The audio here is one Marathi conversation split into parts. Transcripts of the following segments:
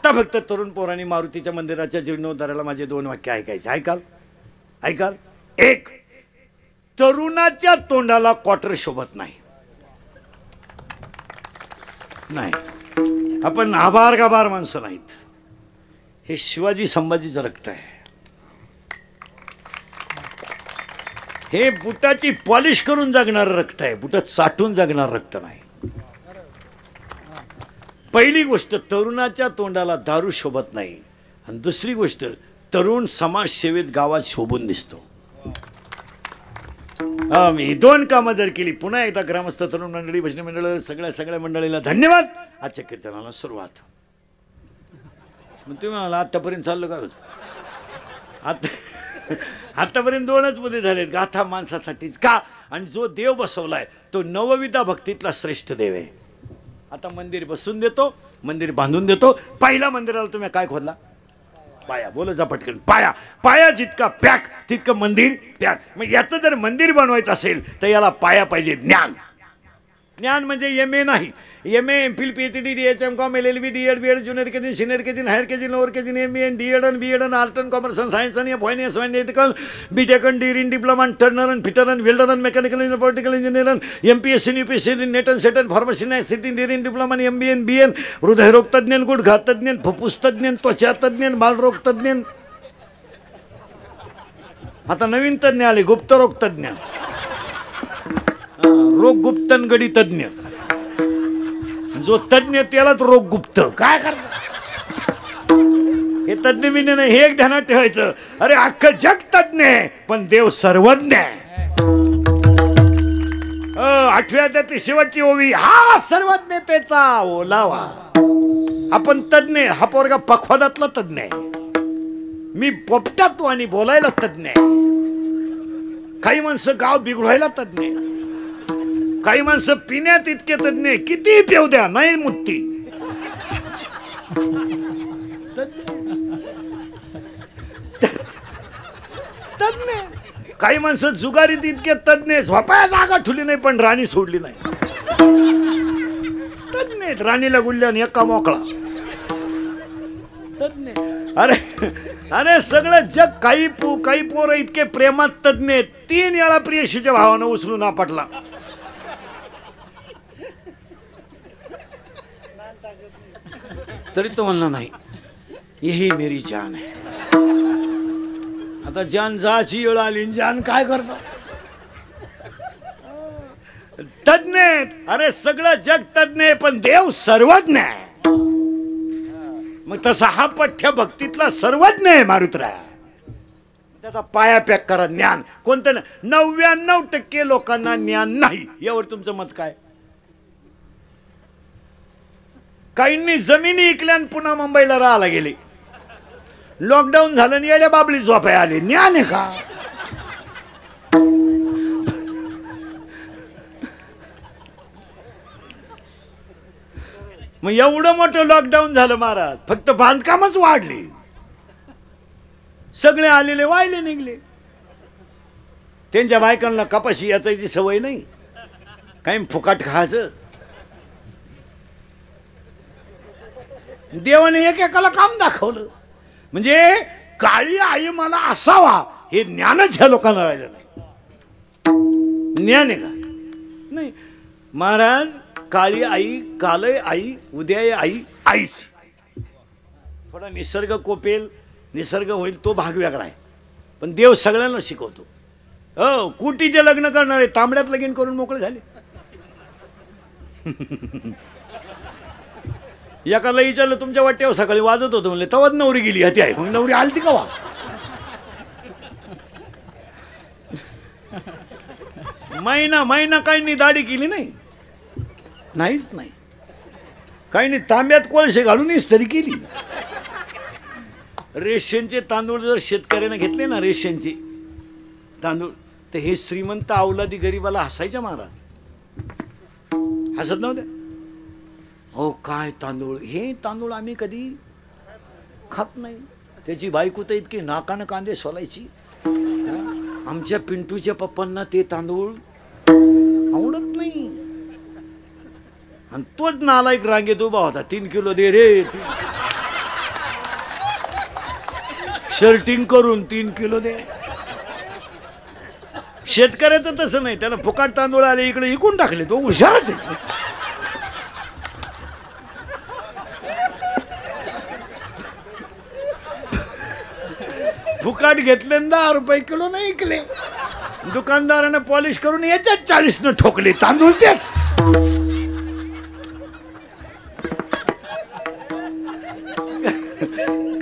आता फक्त तरुण पोरांनी मारुतीच्या मंदिराच्या जीर्णोद्धाराला माझे 2 वाक्य ऐकायचे. ऐकाल ऐकाल. एक, तरुणाच्या तोंडाला क्वार्टर शोभत नाही. नाही, आपण आभार गाभार माणसं नाहीत. हे शिवाजी संभाजीचं रक्त आहे. हे बुटाची पॉलिश करून जगणारं रक्त आहे, बुट चाटून जगणारं रक्त नाही. पहिली गोष्ट, तरुणाच्या तोंडाला दारू शोभत नाही. आणि दुसरी गोष्ट, तरुण समाजसेवेत गावात शोभून दिसतो. मी 2 कामं जर केली. पुन्हा एकदा ग्रामस्थ तरुण मंडळी, भजनी मंडळ, सगळ्या मंडळीला धन्यवाद. आजच्या कीर्तनाला सुरुवात. मग तुम्ही म्हणाला आतापर्यंत चाललं काय होतं? आतापर्यंत 2च मुद्दे झालेत. गाथा माणसासाठीच का, आणि जो देव बसवलाय तो नवविधा भक्तीतला श्रेष्ठ देव आहे. आता मंदिर बसून देतो, मंदिर बांधून देतो. पहिल्या मंदिराला तुम्ही काय खोदला? पाया. बोल जा पटकन. पाया. पाया जितका पॅक तितकं मंदिर पॅक. मग याचं जर मंदिर बनवायचं असेल तर याला पाया पाहिजे ज्ञान. ज्ञान म्हणजे MA नाही. MA, MPhil, PhD, DHM, Com, LLB, DEd, BEd, junior KG, senior KG, higher KG, lower KG, MA, DEd, BEd, art and commerce and science आणि FOINS, ethical, BTech, DEd, diploma, turner, fitter, welder, mechanical engineer, political engineer, MPSC, UPSC, NET and SET, pharmacy, city, DEd, diploma, MBA, BN, हृदयरोग तज्ञ, गुडघा तज्ञ, फुफ्फुस तज्ञ, त्वचा तज्ञ, बालरोग तज्ञ. आता नवीन तज्ञ आले, गुप्तरोग तज्ञ, रोग गुप्तनगडी तज्ञ. जो तज्ञ त्यालाच रोग गुप्त. काय करतात हे तज्ञ बिज्ञ नाही. हे एक ध्यानात ठेवायचं. अरे अख्खं जग तज्ञ आहे पण देव सर्वज्ञ आहे. 8व्या अध्यायातली शेवटची ओवी, हा सर्वज्ञतेचा ओलावा. आपण तज्ञ. हा पोरगा पखवादातला तज्ञ आहे. मी पोपटात आणि बोलायला तज्ञ आहे. काही माणसं गाव बिघडवायला तज्ञ आहे. काही माणसं पिण्यात इतके तज्ञ, किती पिऊ द्या नाही मुक्ती. तज्ञ. काही माणसं जुगारीत इतके तज्ञ, झोपाया जागा ठुली नाही पण राणी सोडली नाही. तज्ञ. राणीला गुल्ल्याने एका मोकळा. तज्ञ. अरे अरे सगळं जग. काही पोरं इतके प्रेमात तज्ञ, 3 वेळा प्रियशीच्या भावानं उचलून आपटला. तरी तो म्हणला नाही, यही मेरी जान है. आता जान जाची वेळ आली, जान काय करतो? तज्ञ. अरे सगळं जग तज्ञ पण देव सर्वज्ञ आहे. मग तसा हा पठ्य भक्तीतला सर्वज्ञ आहे मारुतराय. त्याचा पाया पॅक करा. ज्ञान कोणतं? 99% लोकांना ज्ञान नाही. यावर तुमचं मत काय? काहींनी जमिनी इकल्या आणि पुन्हा मुंबईला राहायला गेले. लॉकडाऊन झालं आणि येड्या बाबळी झोपाय आले. ज्ञान आहे का? मग एवढं मोठं लॉकडाऊन झालं महाराज, फक्त बांधकामच वाढले. सगळे आलेले वाहिले निघले. त्यांच्या बायकांना कपाशी याचायची सवय नाही, काही फुकाट खायचं. देवाने एकेकाला काम दाखवलं. म्हणजे काळी आई मला असावा हे ज्ञानच ह्या लोकांना राहिलं नाही. ज्ञान आहे का? नाही महाराज. काळी आई, कालय आई, उद्या आई, आईच. थोडा निसर्ग कोपेल, निसर्ग होईल तो भाग वेगळा आहे, पण देव सगळ्यांना शिकवतो. कुटीचे लग्न करणारे तांबड्यात लगीन करून मोकळे झाले. एकाला विचारलं तुमच्या वाट्यावर सकाळी वाजत होतं, म्हणले तवाच नवरी गेली हती आहे. मग नवरी आलती का? महिना काहींनी दाढी केली नाही, नाहीच नाही. काहींनी तांब्यात कोळशे घालून इस्त्री केली. रेशनचे तांदूळ जर शेतकऱ्याने घेतले ना, रेशनचे तांदूळ, तर हे श्रीमंत अवलादी गरीबाला हसायच्या महाराज. हसत नव्हते. हो काय तांदूळ, हे तांदूळ आम्ही कधी खात नाही. त्याची बायको तर इतकी नाकानं कांदे सोलायची. आमच्या पिंटूच्या पप्पांना ते तांदूळ आवडत नाही. आणि तोच नालायक रांगेत उभा होता, 3 किलो दे रे. शर्टिंग करून 3 किलो दे. शेतकऱ्याचं तसं नाही, त्याला फुकाट तांदूळ आले इकडे इकून टाकले, तो हुशारच आहे. फुकाट घेतले 10 रुपये किलो नाही इकले. दुकानदारानं पॉलिश करून याच्यात 40 न ठोकले तांदूळ. तेच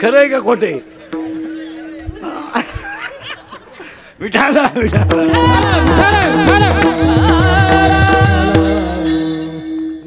खरंय का खोटे? विठाला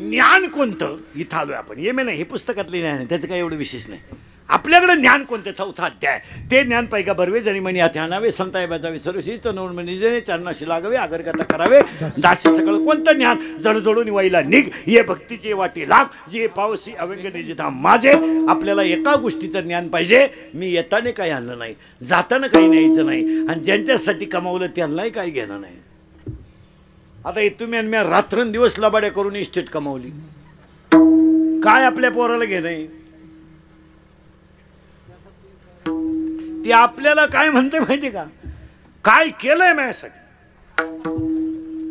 ज्ञान कोणतं इथं आलोय आपण. ये नाही, हे पुस्तकातले ज्ञान आहे, त्याचं काही एवढं विशेष नाही. आपल्याकडे ज्ञान कोणतं? 4था अध्याय. ते ज्ञान पैका बरवे जरी म्हणी हाती आणावे, संताय बाजावे सर्वशी तनवून म्हणजे चरणाशी लागावे, आगरकथा करावे, दासी सकळ कोणतं ज्ञान जडजडून वाईला निघ, ये भक्तीचे वाटे लाग, जे पावसी अव्यंग निजिता माझे. आपल्याला एका गोष्टीचं ज्ञान पाहिजे, मी येताना काही आणलं नाही, जाताना काही न्यायचं नाही, आणि ज्यांच्यासाठी कमावलं त्यांनाही काही घेणं नाही. आता तुम्ही आणि मी रात्रंदिवस लबाड्या करून इस्टेट कमावली, काय आपल्या पोराला घेणं? ती आपल्याला काय म्हणते माहिती का? काय केलंय माझ्यासाठी?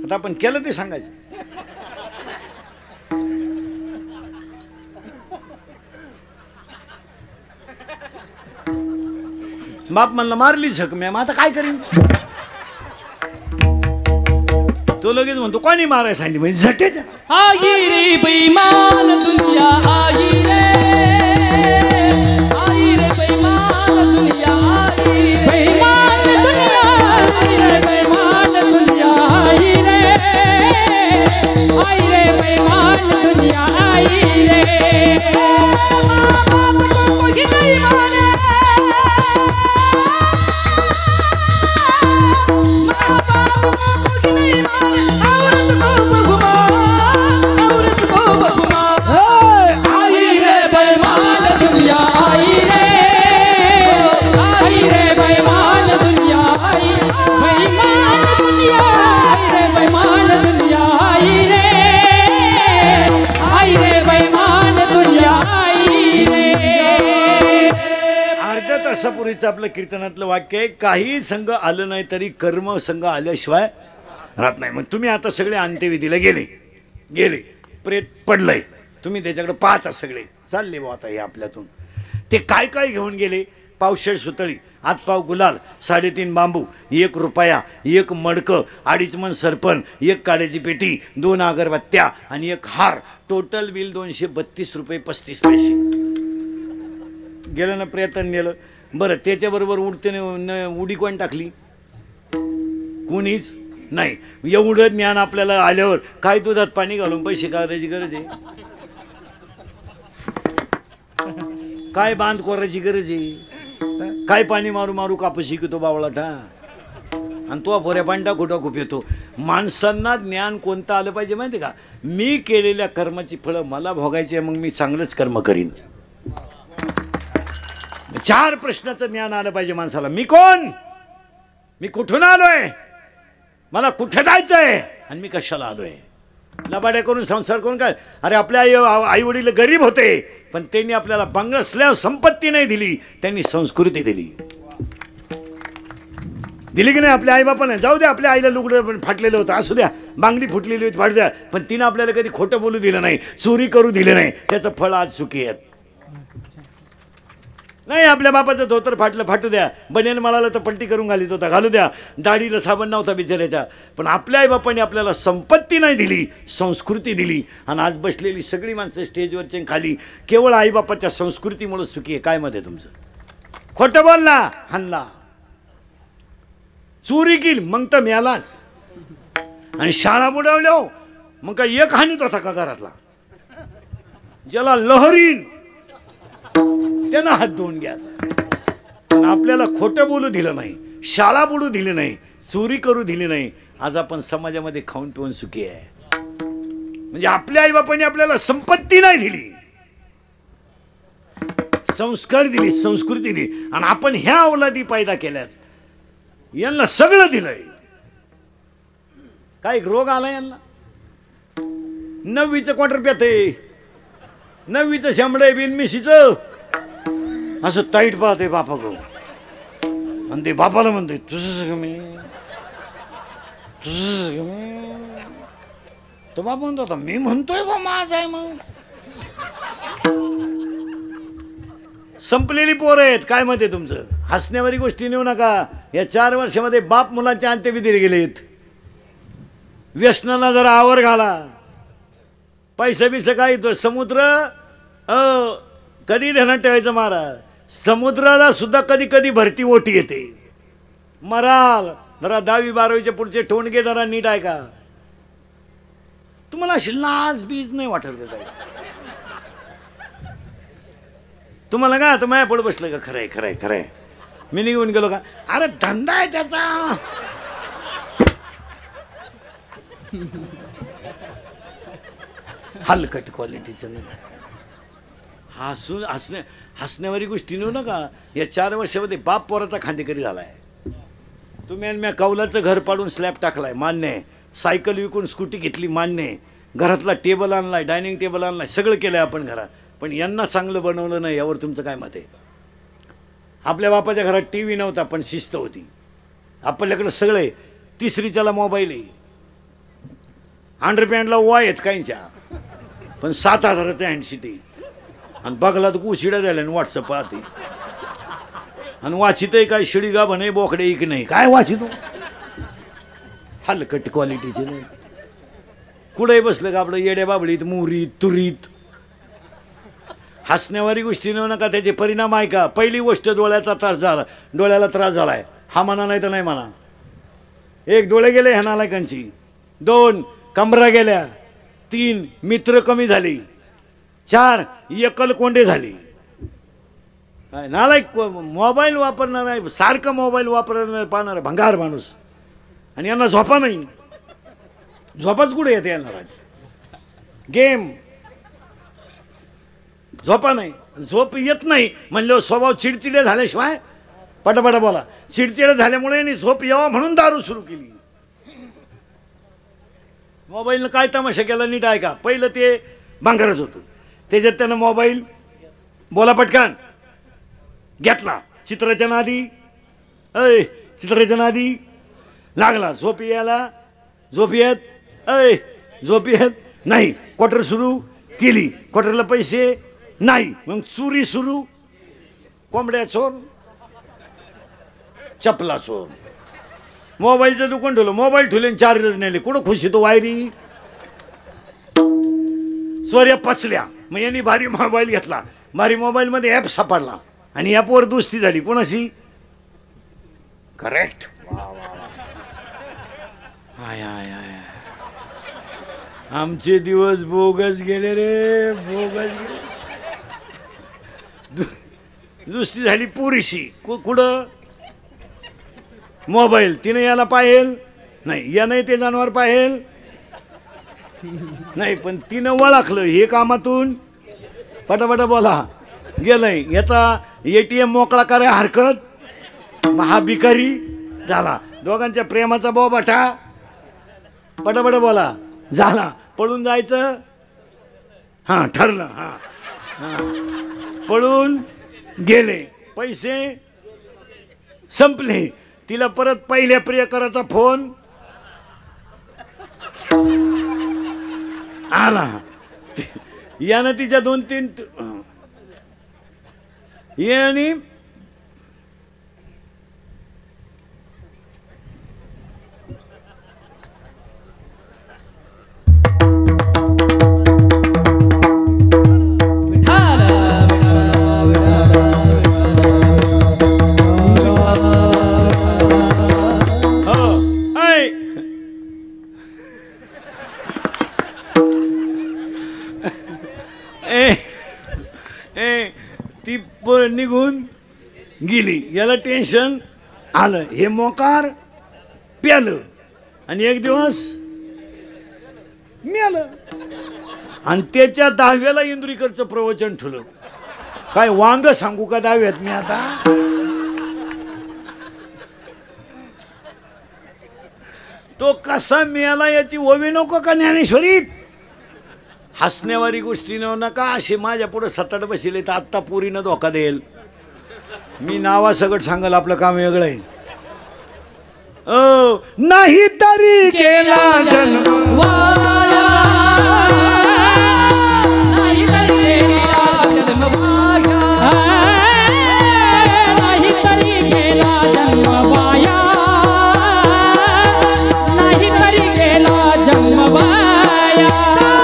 आता आपण केलं ते सांगायचं. बाप म्हणला मारली झक मॅम, आता काय करीन? तो लगेच म्हणतो कोणी माराय सांगितली? म्हणजे झटेच्या आई रे बेईमान दुनिया, आई रे, आई रे बेईमान दुनिया, आई रे बेईमान दुनिया, आई रे बेईमान दुनिया, आई रे, आई रे बेईमान दुनिया, आई रे. बाप को कोई नहीं माने, माँ बाप को कोई नहीं माने, औरत को भगवान, औरत को भगवान. आई रे बेईमान दुनिया, आई रे, आई रे बेईमान दुनिया, आई बेईमान दुनिया, आई रे बेईमान दुनिया, आई रे, आई रे बेईमान दुनिया, आई रे. अर्ध्या तासापूर्वीचं आपलं कीर्तनातलं वाक्य आहे, काही संघ आलं नाही तरी कर्म संघ आल्याशिवाय राहत नाही. मग तुम्ही आता सगळे अंत्यविधीला गेले गेले, प्रेत पडलंय, तुम्ही त्याच्याकडे पाहता, सगळे चालले बा आता हे आपल्यातून. ते काय काय घेऊन गेले? पावशेर सुतळी, हातपाव गुलाल, 3.5 बांबू, 1 रुपया, 1 मडकं, 2.5 मन सरपण, 1 काड्याची पेटी, 2 अगरबत्त्या आणि 1 हार. टोटल बिल 232 रुपये 35 पैसे. गेलं ना प्रयत्न नेलं. बरं, त्याच्याबरोबर उडी कोण टाकली? कुणीच नाही. एवढं ज्ञान आपल्याला आल्यावर काय दुधात पाणी घालून पैसे काढायची गरज आहे? काय बांध कोरायची गरज आहे? काय पाणी मारू मारू कापूस शिकतो बावळाटा, आणि तो पोऱ्या पांडा खोटा खूप येतो. माणसांना ज्ञान कोणतं आलं पाहिजे माहिती का? मी केलेल्या कर्माची फळं मला भोगायची, मग मी चांगलंच कर्म करीन. 4 प्रश्नाचं ज्ञान आलं पाहिजे माणसाला. मी कोण? मी कुठून आलोय? मला कुठे जायचंय? आणि मी कशाला आलोय? लबाड्या करून संसार करून काय? अरे आपल्या आई वडील गरीब होते, पण त्यांनी आपल्याला बंगल्यावर संपत्ती नाही दिली, त्यांनी संस्कृती दिली. दिली की नाही? आपल्या आई बापाने जाऊ द्या, आपल्या आईला लुगडं फाटलेलं होतं असू द्या, बांगडी फुटलेली होती फाटू द्या, पण तिनं आपल्याला कधी खोटं बोलू दिलं नाही, चोरी करू दिलं नाही. त्याचं फळ आज सुखी आहेत. नाही, आपल्या बापाचं धोतर फाटलं फाटू द्या, बनियन मळाला तर पलटी करून घालीत होता घालू द्या, दाढीला साबण नव्हता बिचाऱ्याच्या, पण आपल्या आईबापाने आपल्याला संपत्ती नाही दिली, संस्कृती दिली. आणि आज बसलेली सगळी माणसं स्टेजवरच्या खाली केवळ आईबापाच्या संस्कृतीमुळे सुखी आहे. काय मध्ये तुमचं? खोटं बोलला हाणला, चोरी केली मग तर मिळालाच, आणि शाळा बुडवल्या मग काय एक हानीत होता का घरातला? ज्याला लहरीन त्यांना हात धुवून घ्यायचा. आपल्याला खोटं बोलू दिलं नाही, शाळा बुडू दिली नाही, चोरी करू दिली नाही. आज आपण समाजामध्ये खाऊन पिऊन सुखी आहे. म्हणजे आपल्या आई बापाने आपल्याला संपत्ती नाही दिली, संस्कार दिले, संस्कृती दिली, आणि आपण ह्या औलादी पैदा केल्यात, यांना सगळं दिलंय. काय रोग आला यांना? 9वीचं क्वार्टर प्याते, 9वीचं शांबडे बिनमिशीचं असं ताईट पाहते बापा गो. आणि ते बापाला म्हणतोय तुझं सगळं मी, तुझं सगळं मी. तो बाप म्हणतो आता मी म्हणतोय बा माझ आहे. मग संपलेली पोरं आहेत. काय मत आहे तुमचं? हसण्यावारी गोष्टी नेऊ नका. या 4 वर्षामध्ये बाप मुलांच्या अंत्यविधीला गेलेत. व्यसनाला जरा आवर घाला. पैसे बिसे काय तो समुद्र कधी ध्यानात ठेवायचं महाराज. समुद्राला सुद्धा कधी कधी भरती ओटी येते. मराल जरा 10वी 12वीचे पुढचे ठोणगे जरा नीट आहे का? तुम्हाला अशी लाज बीज नाही वाटत काय? तुम्हाला का तुम्ही पुढे बसलं का? खरंय खरंय खरंय मी निघून गेलो का? अरे धंदा आहे त्याचा. हलकट क्वालिटीचं नाही. हसण्यावारी गोष्टी नेऊ नका. या 4 वर्षामध्ये बाप पोराचा खांदेकरी झालाय. तुम्ही आणि मी कौलाचं घर पाडून स्लॅब टाकलाय मान्य आहे. सायकल विकून स्कूटी घेतली मान्य आहे. घरातला टेबल आणलाय, डायनिंग टेबल आणलाय, सगळं केलंय आपण घरात. पण यांना चांगलं बनवलं नाही. यावर तुमचं काय मत आहे? आपल्या बापाच्या घरात टी व्ही नव्हता पण शिस्त होती. आपल्याकडं सगळे 3रीच्याला मोबाईल आहे. अंडरपॅन्टला वा आहेत काहींच्या पण 7,000चा हँडशीट आहे. आणि बघला तर उशिडा झाला आणि व्हॉट्सअप पाहते. आणि वाचितही काय शिडीगा म्हणे बोकडे एक नाही. काय वाचितो? हलकट क्वालिटीचे नाही. कुठेही बसलं का आपलं येड्या बाबडीत मुरीत तुरीत. हसण्यावारी गोष्टी नेऊ नका. त्याचे परिणाम आहे का? पहिली गोष्ट डोळ्याचा त्रास झाला. डोळ्याला त्रास झालाय. हा म्हणा नाही तर नाही म्हणा. 1 डोळे गेले ह्या नालायकांची. 2 कमरा गेल्या. 3 मित्र कमी झाली. 4 एकल कोंडे झाली. काय नालायक मोबाईल वापरणार नाही. सारखं मोबाईल वापरणार पाहणार भंगार माणूस. आणि यांना झोपा नाही. झोपाच कुठे येते यांना? गेम झोपा नाही. झोप येत नाही म्हणलं स्वभाव चिडचिडे झाल्याशिवाय पटापटा बोला. चिडचिडे झाल्यामुळे आणि झोप यावं म्हणून दारू सुरू केली. मोबाईलनं काय तमाशा केला नीट आहे का? पहिलं ते भांगारच होतं. त्याच्यात त्यानं मोबाईल बोला पटकन घेतला. चित्राच्या नादी चित्राच्या नादी लागला. झोप यायला झोप येत झोप येत नाही. क्वार्टर सुरू केली. क्वार्टरला पैसे नाही. मग चोरी सुरू. कोंबड्या चोर, चपला चोर. मोबाईलचं दुकान ठेवलं. मोबाईल ठेवले चार्जर नेले. कुठं खुशी तो वायरी स्वर्या पचल्या. मग यांनी भारी मोबाईल घेतला. भारी मोबाईलमध्ये ॲप सापडला आणि ॲपवर दोस्ती झाली. कोणाशी? करेक्ट. आय आय आय आमचे दिवस बोगस गेले रे. बोगस गेले. दोस्ती झाली पुरीशी. कुठं? मोबाईल. तिने याला पाहेल नाही. याने ते जनावर पाहेल नाही. पण तिनं ओळखलं हे कामातून पटापटा बोला गेलंय. याचा ATM मोकळा करायला हरकत. हा भिकारी झाला. दोघांच्या प्रेमाचा बोबाटा पटापटा बोला झाला. पळून जायचं. हां ठरलं. हां हां पळून गेले. पैसे संपले. तिला परत पहिल्या प्रियकराचा फोन आला. यानं तिच्या 2-3 याने ती निघून गेली. याला टेन्शन आलं. हे मोकार प्यालं आणि एक दिवस मेलं. आणि त्याच्या 10व्याला इंद्रिकरचं प्रवचन ठेवलं. काय वांग सांगू का 10व्यात मी आता? तो कसा मिळाला याची ओवी नको का ज्ञानेश्वरीत? हसण्यावारी गोष्टी न नका. असे माझ्या पुढे 7-8 बसले तर आत्ता पोरीनं धोका देईल. मी नावासकट सांगाल आपलं काम वेगळं आहे. नाही तरी केला जन्म वाया, नाही तरी केला जन्म वाया, नाही तरी केला जन्म वाया, नाही तरी केला जन्म वाया.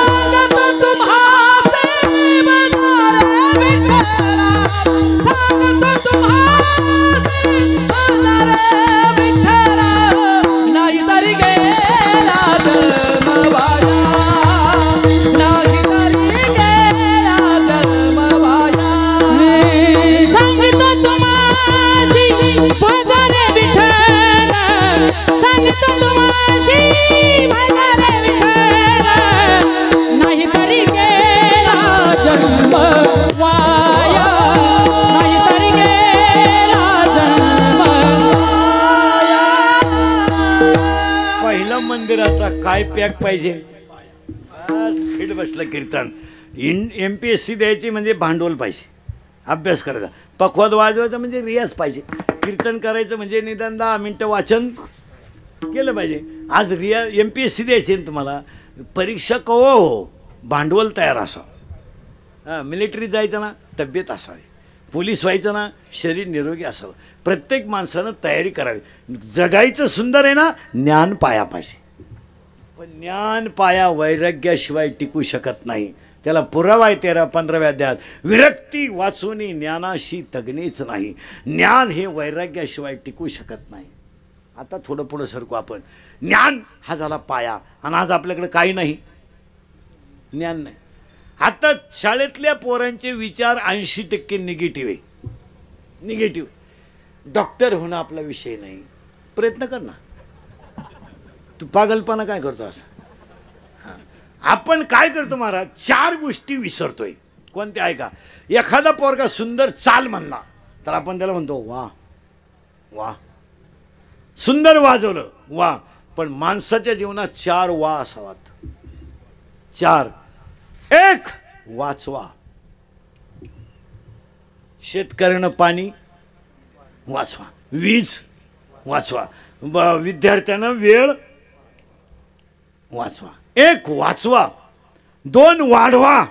सांगतो तुम्हासे बजारे विठ्ठला, सांगतो तुम्हासे बजारे विठ्ठला, नाही तरी गेला जन्म वाया, नाही तरी गेला जन्म वाया. सांगतो तुम्हासी बजारे विठ्ठला, सांगतो तुम्हासी बजारे विठ्ठला, नाही तरी गेला जन्म वाया, नाही तरी गेला जन्म वाया. पहिलं मंदिराचा काय पॅक पाहिजे? स्पीड बसलं कीर्तन. MPSC द्यायची म्हणजे भांडवल पाहिजे, अभ्यास करायचा. पखवाद वाजवायचं म्हणजे रियाज पाहिजे. कीर्तन करायचं म्हणजे निदान 10 मिनटं वाचन केलं पाहिजे. आज MPSC द्यायची ना तुम्हाला, परीक्षा कवा हो, भांडवल तयार असावं. हां, मिलिटरीत जायचं ना, तब्येत असावी. पोलीस व्हायचं ना, शरीर निरोगी असावं. प्रत्येक माणसानं तयारी करावी. जगायचं सुंदर आहे ना, ज्ञान पाया पाहिजे. पण ज्ञान पाया वैराग्याशिवाय टिकू शकत नाही. त्याला पुरावा आहे 13-15व्या अध्यायात, विरक्ती वाचूनी ज्ञानाशी तगणेच नाही. ज्ञान हे वैराग्याशिवाय टिकू शकत नाही. आता थोडं पुढं सरकू आपण. ज्ञान हा झाला पाया, आणि आज आपल्याकडे काही नाही, ज्ञान नाही. आता शाळेतल्या पोरांचे विचार 80% निगेटिव्ह आहे. निगेटिव्ह. डॉक्टर होणं आपला विषय नाही. प्रयत्न कर ना. तू पागलपणा काय करतो असं? हां, आपण काय करतो महाराज, 4 गोष्टी विसरतोय. कोणत्या ऐका? एखादा पोरगा सुंदर चाल म्हणला तर आपण त्याला म्हणतो वा वा, सुंदर वाजवलं वा. पण माणसाच्या जीवनात 4 वा असावात. 4. 1. वाचवा. शेतकऱ्यानं पाणी वाचवा, वीज वाचवा, विद्यार्थ्यानं वेळ वाचवा. 1. वाचवा. 2. वाढवा.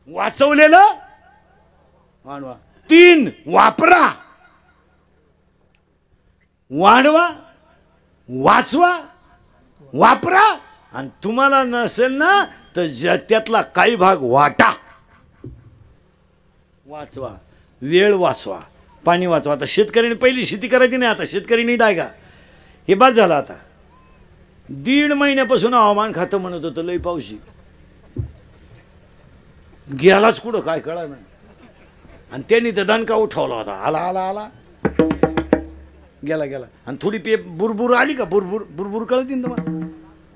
वाचवलेलं वाढवा. 3. वापरा. वाढवा, वाचवा, वापरा. आणि तुम्हाला नसेल ना तर त्यातला काही भाग वाटा. वाचवा, वेळ वाचवा, पाणी वाचवा. आता शेतकऱ्याने पहिली शेती करायची नाही, आता शेतकरी नीट आहे का? हे बाद झालं. आता 1.5 महिन्यापासून हवामान खातं म्हणत होतं लई पावशी, गेलाच कुठं काय कळा ना. आणि त्यांनी तर दणका उठवला होता, आला आला आला, गेला गेला. आणि थोडी बुरबुर आली का, बुरबुर बुरबुर कळती ना तुम्हाला,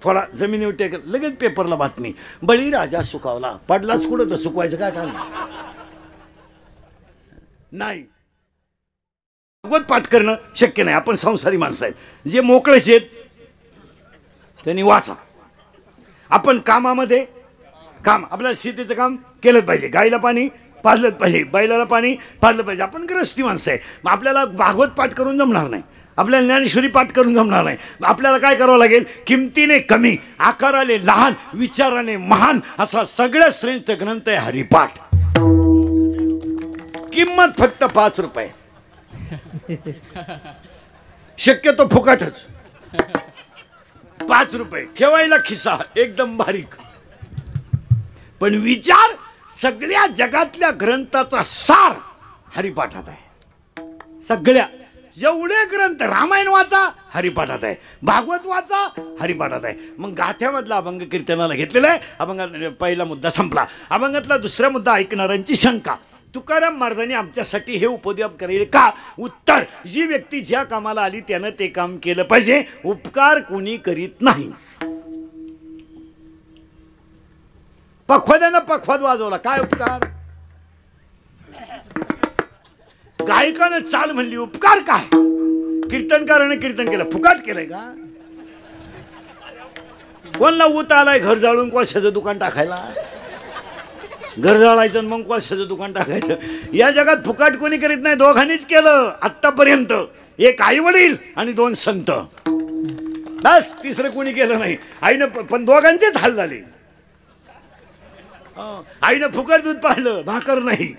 थोडा जमिनीवर टेकल, लगेच पेपरला बातमी, बळीराजा सुकावला. पडलाच कुठं तर सुकवायचं काय काम नाही. भगवत पाठ करणं शक्य नाही. आपण संसारी माणसं आहेत, जे मोकळेच आहेत त्यांनी वाचा. आपण कामामध्ये काम, आपल्याला शेतीचं काम केलंच पाहिजे, गाईला पाणी पाजलंच पाहिजे, बैलाला पाणी पाजलं पाहिजे. आपण ग्रस्ती माणसं आहे, मग आपल्याला भागवत पाठ करून जमणार नाही, आपल्याला ज्ञानेश्वरी पाठ करून जमणार नाही. आपल्याला काय करावं लागेल? किमतीने कमी, आकाराने लहान, विचाराने महान असा सगळ्या श्रेणीचा ग्रंथ आहे हरिपाठ. किंमत फक्त 5 रुपये, शक्यतो फुकटच. 5 रुपये ठेवायला खिसा एकदम बारीक. पण विचार सगळ्या जगातल्या ग्रंथाचा सार हरिपाठात आहे. सगळ्या जेवढे ग्रंथ, रामायण वाचा हरिपाठात आहे, भागवत वाचा हरिपाठात आहे. मग गाथ्यामधला अभंग कीर्तनाला घेतलेला आहे. अभंगात पहिला मुद्दा संपला. अभंगातला दुसरा मुद्दा ऐकणाऱ्यांची शंका. तुकाराम महाराजांनी आमच्यासाठी हे उपद्व्याप करेल का? उत्तर, जी व्यक्ती ज्या कामाला आली त्यानं ते काम केलं पाहिजे. उपकार कोणी करीत नाही. पखवाद्यानं पखवाद वाजवला, काय उपकार? गायकानं चाल म्हणली, उपकार काय? कीर्तनकारानं कीर्तन केलं, फुकाट केलंय का? कोणला ऊत आलाय घर जाळून कोळशाचं दुकान टाकायला? घर जाळायचं आणि मग कोळशाचं दुकान टाकायचं। या जगात फुकाट कोणी करीत नाही, दोघांनीच केलं आत्तापर्यंत। एक आई वडील आणि 2 संत, बस तिसरं कोणी केलं नाही। आईनं पण दोघांचेच हाल झाले। आईनं फुकट दूध पाळलं, भाकर नाही।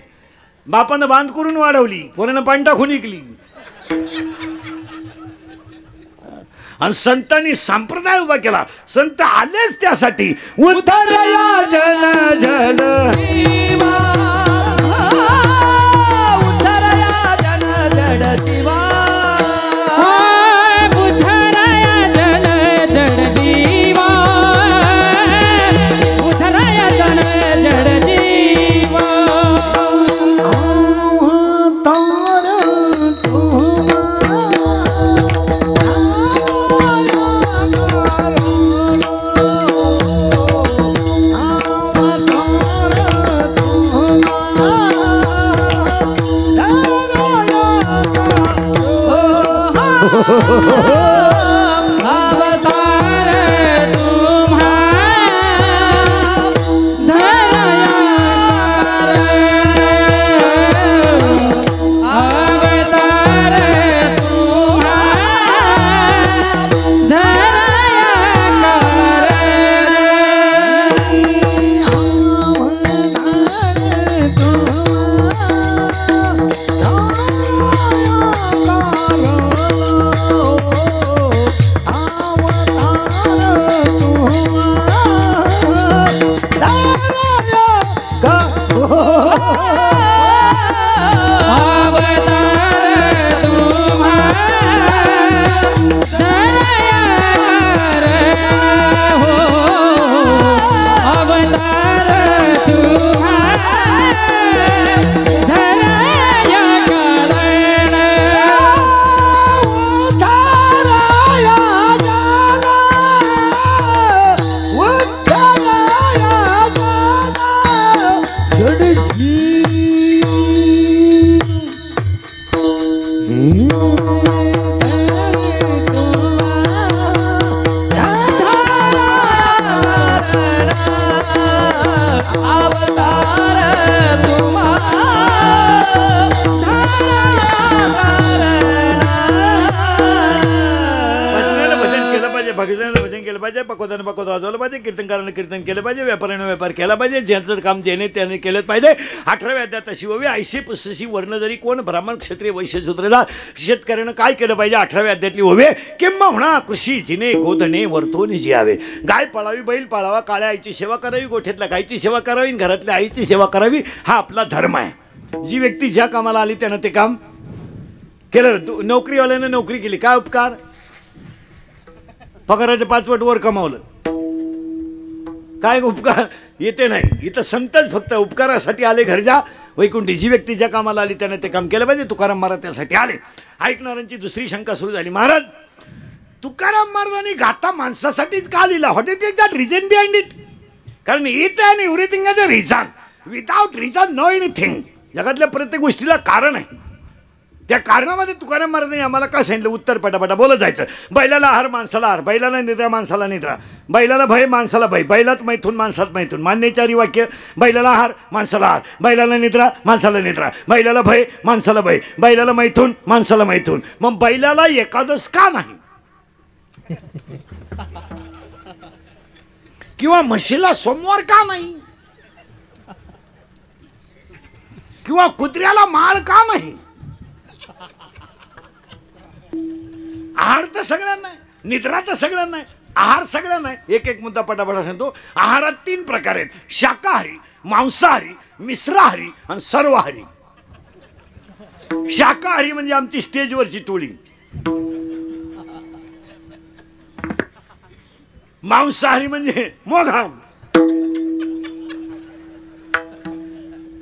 बापानं बांध करून वाढवली, पोरानं पाणी टाकून विकली। आणि संतांनी संप्रदाय उभा केला। संत आलेच त्यासाठी, उतरया जल जल उतरया जल जल दिवा पकोदानं पकोद वाजवलं पाहिजे, कीर्तनकारानं कीर्तन केलं पाहिजे, व्यापाऱ्यानं व्यापार केला पाहिजे, ज्यांचं काम ज्याने त्याने केलं पाहिजे। 18व्या अध्यायात अशी व्हावी, 80 पुसशी वर्ण जरी कोण ब्राह्मण क्षत्रिय वैश्य शूद्रदार शेतकऱ्यानं काय केलं पाहिजे 18व्या अध्यायातली व्हावे, किंबहुना कृषी जिने गोधने वर्तवून जियावे। गाय पाळावी, बैल पाळावा, काळ्या आईची सेवा करावी, गोठ्यातल्या गायची सेवा करावी, घरातल्या आईची सेवा करावी, हा आपला धर्म आहे। जी व्यक्ती ज्या कामाला आली त्यानं ते काम केलं। नोकरीवाल्यानं नोकरी केली, काय उपकार, पगाराच्या 5 पट वर कमावलं, काय उपकार येते नाही। इथं संतच फक्त उपकारासाठी आले घर जा वैकुंठी। जी व्यक्ती ज्या कामाला आली त्याने ते काम केलं पाहिजे। तुकाराम महाराज त्यासाठी आले। ऐकणाऱ्यांची दुसरी शंका सुरू झाली, महाराज तुकाराम महाराजांनी गाथा माणसासाठीच का लिहिला, what is that reason behind it? कारण it's and everything is a reason, without reason no anything. जगातल्या प्रत्येक गोष्टीला कारण आहे। त्या कारणामध्ये तुकाराम महाराजांनी आम्हाला का सांगितलं, उत्तर पटापटा बोलत जायचं। बैलाला आहार माणसाला आहार, बैलाला निद्रा माणसाला निद्रा, बैलाला भय माणसाला भय, बैलात मैथून माणसात मैथून। मान्यचारी वाक्य, बैलाला आहार माणसाला आहार, बैलाला निद्रा माणसाला निद्रा, बैलाला भय माणसाला भय, बैलाला मैथून माणसाला मैथून। मग बैलाला एकादश का नाही किंवा म्हशीला सोमवार का नाही किंवा कुत्र्याला माळ का नाही? आहार तर सगळ्यांना आहे, निद्रा तर सगळ्यांना आहे, आहार सगळ्यांना आहे। एक एक मुद्दा पटापटा सांगतो। आहारात 3 प्रकार आहेत, शाकाहारी, मांसाहारी, मिश्राहारी आणि सर्वाहारी। शाकाहारी म्हणजे आमची स्टेजवरची टोळी, मांसाहारी म्हणजे मोघाम,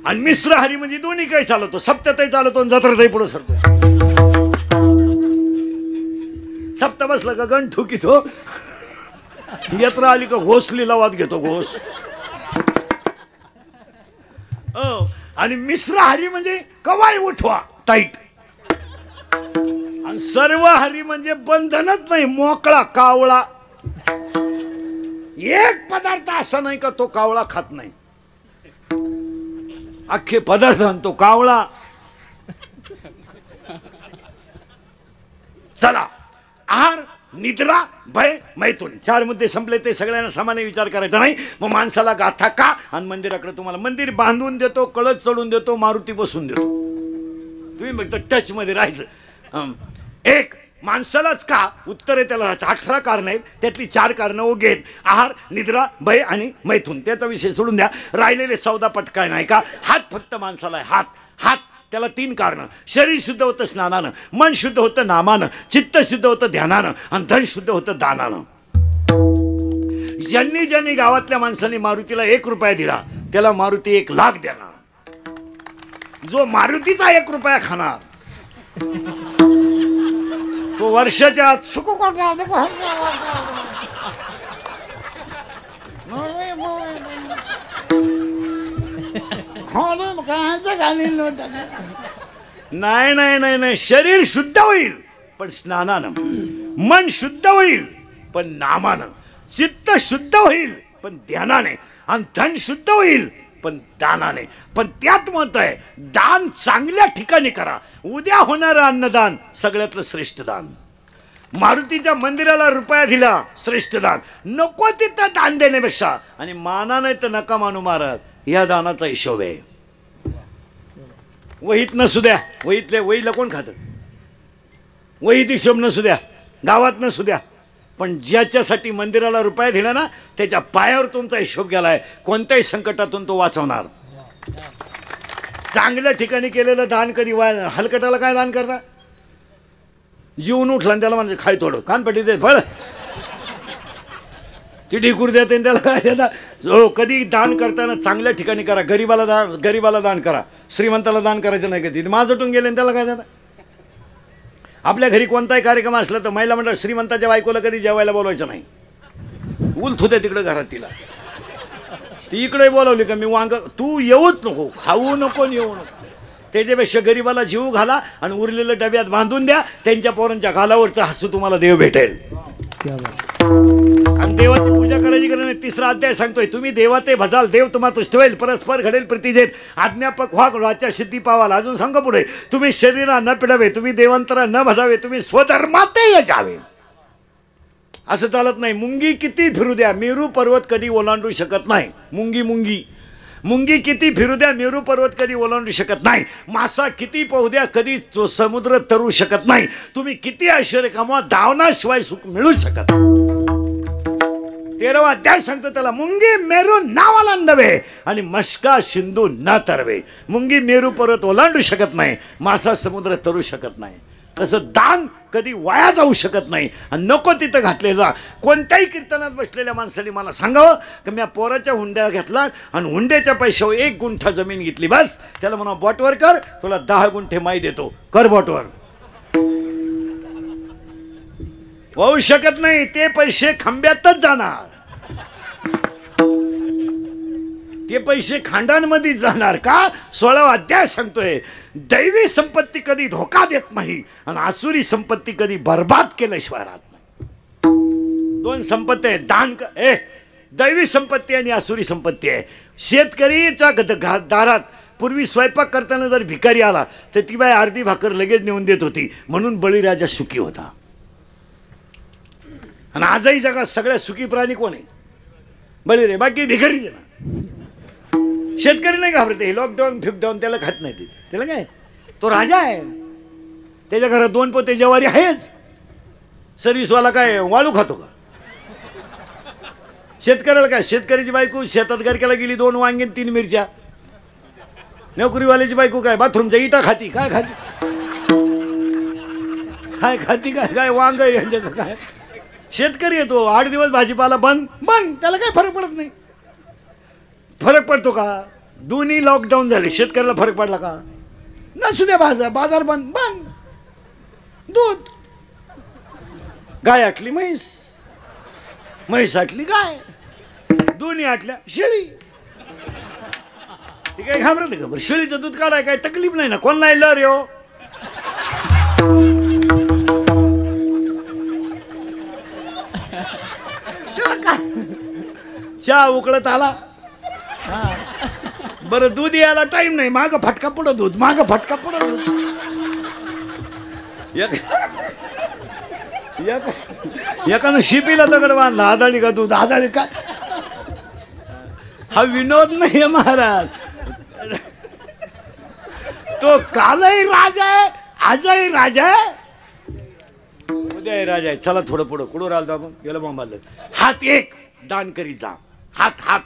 आणि मिश्राहारी म्हणजे दोन्ही काही चालवतो, सप्त्यातही चालवतो आणि जत्रातही पुढे सरतो। सप्त बसलं का गण ठुकीतो, यात्रा आली का घोसलीला वाद घेतो घोस। आणि मिश्राहारी म्हणजे कवाई उठवा टाईट, आणि सर्वहारी म्हणजे बंधनच नाही, मोकळा कावळा। एक पदार्थ असा नाही का तो कावळा खात नाही। अख्खे पदार्थ आणतो कावळा. चला, आहार, निद्रा, भय, मैथुन 4 मुद्दे संपले. ते सगळ्यांना सामान्य विचार करायचा नाही. मग माणसाला गाथा का? आणि मंदिराकडे तुम्हाला मंदिर बांधून देतो, कळस चढून देतो, मारुती बसून देतो. तुम्ही फक्त टच मध्ये राहायचं. एक माणसालाच का? उत्तर आहे त्याला 18 कारणं आहेत, त्यातली 4 कारणं ओघेत. आहार, निद्रा, भय आणि मैथुन. त्याचा विषय सोडून द्या. राहिलेले 14 पटकाय नाही का? हात फक्त माणसाला आहे. हात हात त्याला 3 कारणं. शरीर शुद्ध होतं स्नानानं, मन शुद्ध होतं नामानं, चित्त शुद्ध होतं ध्यानानं, आणि धन शुद्ध होतं दानानं. ज्यांनी ज्यांनी गावातल्या माणसांनी मारुतीला 1 रुपया दिला त्याला मारुती 1 लाख देणार. जो मारुतीचा 1 रुपया खाणार तो वर्षाच्या आत सुखू नाही नाही नाही नाही. शरीर शुद्ध होईल पण स्नानानं, मन शुद्ध होईल पण नामानं, चित्त शुद्ध होईल पण ध्यानाने, आणि धन शुद्ध होईल पण दानाने. पण त्यात मत आहे दान चांगल्या ठिकाणी करा. उद्या होणारं अन्नदान सगळ्यातलं श्रेष्ठ दान. मारुतीच्या मंदिराला रुपया दिला श्रेष्ठ दान. नको तिथं दान देण्यापेक्षा, आणि माना नाही तर नका मानू महाराज, या दानाचा हिशोब आहे. वहीत नसू द्या, वहीला कोण खातं? वहीत हिशोब नसू द्या, गावात नसू द्या, पण ज्याच्यासाठी मंदिराला रुपया दिला ना त्याच्या पायावर तुमचा हिशोब गेलाय. कोणत्याही संकटातून तो वाचवणार. चांगल्या ठिकाणी केलेलं दान कधी हलकटाला काय दान करता? जीवन उठला त्याला म्हणजे खाय थोडं कानपट्टी दे फळ ती ढिकूर देते त्याला काय देता. हो, कधी दान करताना चांगल्या ठिकाणी करा. गरीबाला दान करा, श्रीमंताला दान करायचं नाही. कधी माझटून गेले त्याला काय देता. आपल्या घरी कोणताही कार्यक्रम असला तर महिला मंडळ श्रीमंताच्या बायकोला कधी जेवायला बोलवायचं नाही. उलथू द्या तिकडे घरात तिला. ती इकडे बोलवली का मी वांग, तू येऊच नको, खाऊ नको, येऊ नको. त्याच्यापेक्षा गरीबाला जीव घाला आणि उरलेलं डब्यात बांधून द्या. त्यांच्या पोरांच्या गालावरचं हसू तुम्हाला देव भेटेल. आणि देवाची पूजा करायची गरज नाही. 3रा अध्याय सांगतोय तुम्ही देवाते भजाल देव तुम्हा तुष्ट होईल, परस्पर घडेल प्रीतीजेत, आज्ञापक व्हा वाच्या सिद्धी पावाल. अजून सांगा पुढे तुम्ही शरीरा न पिडावे, तुम्ही देवांतरा न भजावे, तुम्ही स्वधर्माते जावे. असं चालत नाही. मुंगी किती फिरू द्या मेरू पर्वत कधी ओलांडू शकत नाही. मुंगी किती फिरू द्या मेरू पर्वत कधी ओलांडू शकत नाही. मासा किती पोहू द्या कधी समुद्र तरू शकत नाही. तुम्ही किती ऐश्वर्य कमवा धावण्याशिवाय सुख मिळू शकत. 13वा अध्याय सांगतो त्याला मुंगी मेरू नावाला नव्हे आणि मस्का सिंधू न तरवे. मुंगी मेरू पर्वत ओलांडू शकत नाही, मासा समुद्र तरू शकत नाही. तसं दान कधी वाया जाऊ शकत नाही. आणि नको तिथं घातलेला. कोणत्याही कीर्तनात बसलेल्या माणसाने मला सांगावं की मी पोराच्या हुंड्या घेतला आणि हुंड्याच्या पैशावर 1 गुंठा जमीन घेतली, बस त्याला म्हणा बॉटवर कर, तुला 10 गुंठे माई देतो, कर बॉटवर. होऊ शकत नाही. ते पैसे खांब्यातच जाणार, ते पैसे खांडांमध्ये जाणार. का? 16वा अध्याय सांगतोय दैवी संपत्ती कधी धोका देत नाही आणि आसुरी संपत्ती कधी बर्बाद केल्याशिवाय राहत नाही. 2 संपत्ती आहे. दैवी संपत्ती आणि आसुरी संपत्ती आहे. शेतकरीच्या दारात पूर्वी स्वयंपाक करताना जर भिकारी आला तर ती बाई अर्धी भाकर लगेच नेऊन देत होती, म्हणून बळीराजा सुखी होता. आणि आजही जगात सगळ्यात सुखी प्राणी कोण आहे? बळीरे. बाकी भिकारी ना. शेतकरी नाही घाबरते. लॉकडाऊन फिकडाऊन त्याला खात नाही. त्याला काय, तो राजा आहे. त्याच्या घरात 2 पोते ज्वारी आहेच. सर्व्हिसवाला काय वाळू खातो का? शेतकऱ्याला काय, शेतकऱ्याची बायको शेतात गरक्याला गेली 2 वांगे 3 मिरच्या. नोकरीवाल्याची बायको काय बाथरूमच्या इटा खाती. काय खाती? काय खाती? काय वांग यांच्या काय. शेतकरी येतो 8 दिवस भाजीपाला बंद. त्याला काय फरक पडत नाही. फरक पडतो का? दोन्ही लॉकडाऊन झाले, शेतकऱ्याला फरक पडला का? नसू द्या. बाजार बंद. दूध, गाय आटली म्हैस आटली गाय, दोन्ही आटल्या शेळी. ती काय घाबरत का? बरं शेळीचं दूध काढाय काय तकलीफ नाही ना. कोण नाही लर यो. चहा उकळत आला, बरं दूध यायला टाइम नाही, माग फटका पुढं दूध, माग फटका पुढं दूध. एकानं शिपीला दगड बांधला, आदाळी का दूध, आदाळी का. हा विनोद नाही महाराज, तो कालही राजा आहे, आजही राजा आहे, उद्याही राजा आहे. चला थोडं पुढं कुठं राहिलो आपण, गेलं बोंबाल. हात एक दान करीत जा, हात हात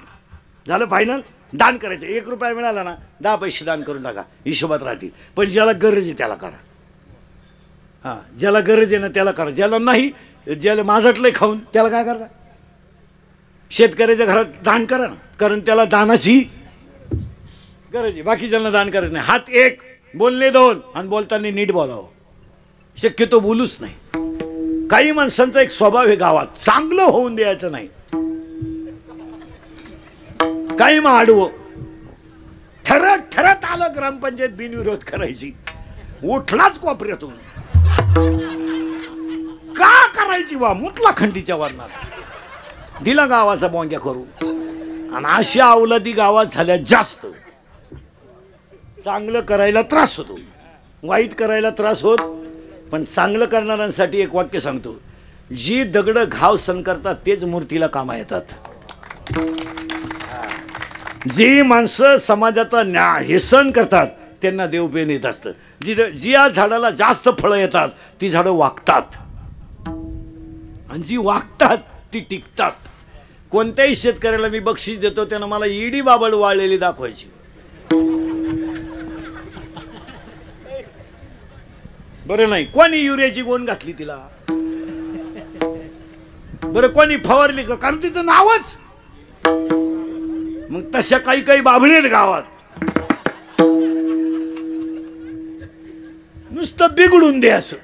झालं फायनल. दान करायचं, 1 रुपया मिळाला ना 10 पैसे दान करून टाका, हिशोबात राहतील. पण ज्याला गरज आहे त्याला करा. हां, ज्याला गरज आहे ना त्याला करा, ज्याला नाही, ज्याला माझटलंय खाऊन त्याला काय करता. शेतकऱ्याच्या घरात दान करा ना, कारण त्याला दानाची गरज आहे, बाकीच्यांना दान करायचं नाही. हात एक, बोलणे 2, आणि बोलताना नीट बोलावं, शक्यतो बोलूच नाही. काही माणसांचा एक स्वभाव आहे गावात, चांगलं होऊन द्यायचं नाही. काही मग आडवं ठरत ठरत आलं ग्रामपंचायत बिनविरोध करायची, उठलाच कोपऱ्यातून. का करायची वा, मुतला खंडीच्या वर्णात, दिला गावाचा बोंग्या करू. आणि अशा अवलादी गावात झाल्या जास्त. चांगलं करायला त्रास होतो, वाईट करायला त्रास होत, पण चांगलं करणाऱ्यांसाठी एक वाक्य सांगतो, जी दगड घाव सण करतात तेच मूर्तीला कामा येतात. जी माणसं समाजाचा हे सण करतात त्यांना देवपेन येत असतं. जी या झाडाला जास्त फळं येतात ती झाडं वागतात, आणि जी वागतात ती टिकतात. कोणत्याही शेतकऱ्याला मी बक्षीस देतो, त्यानं मला इडी बाबळ वाळलेली दाखवायची. बरं नाही, कोणी युरियाची गोण घातली तिला, बरं कोणी फवारली का, कारण तिचं नावच. मग तशा काही काही बाबळे आहेत गावात, नुसतं बिघडून दे असं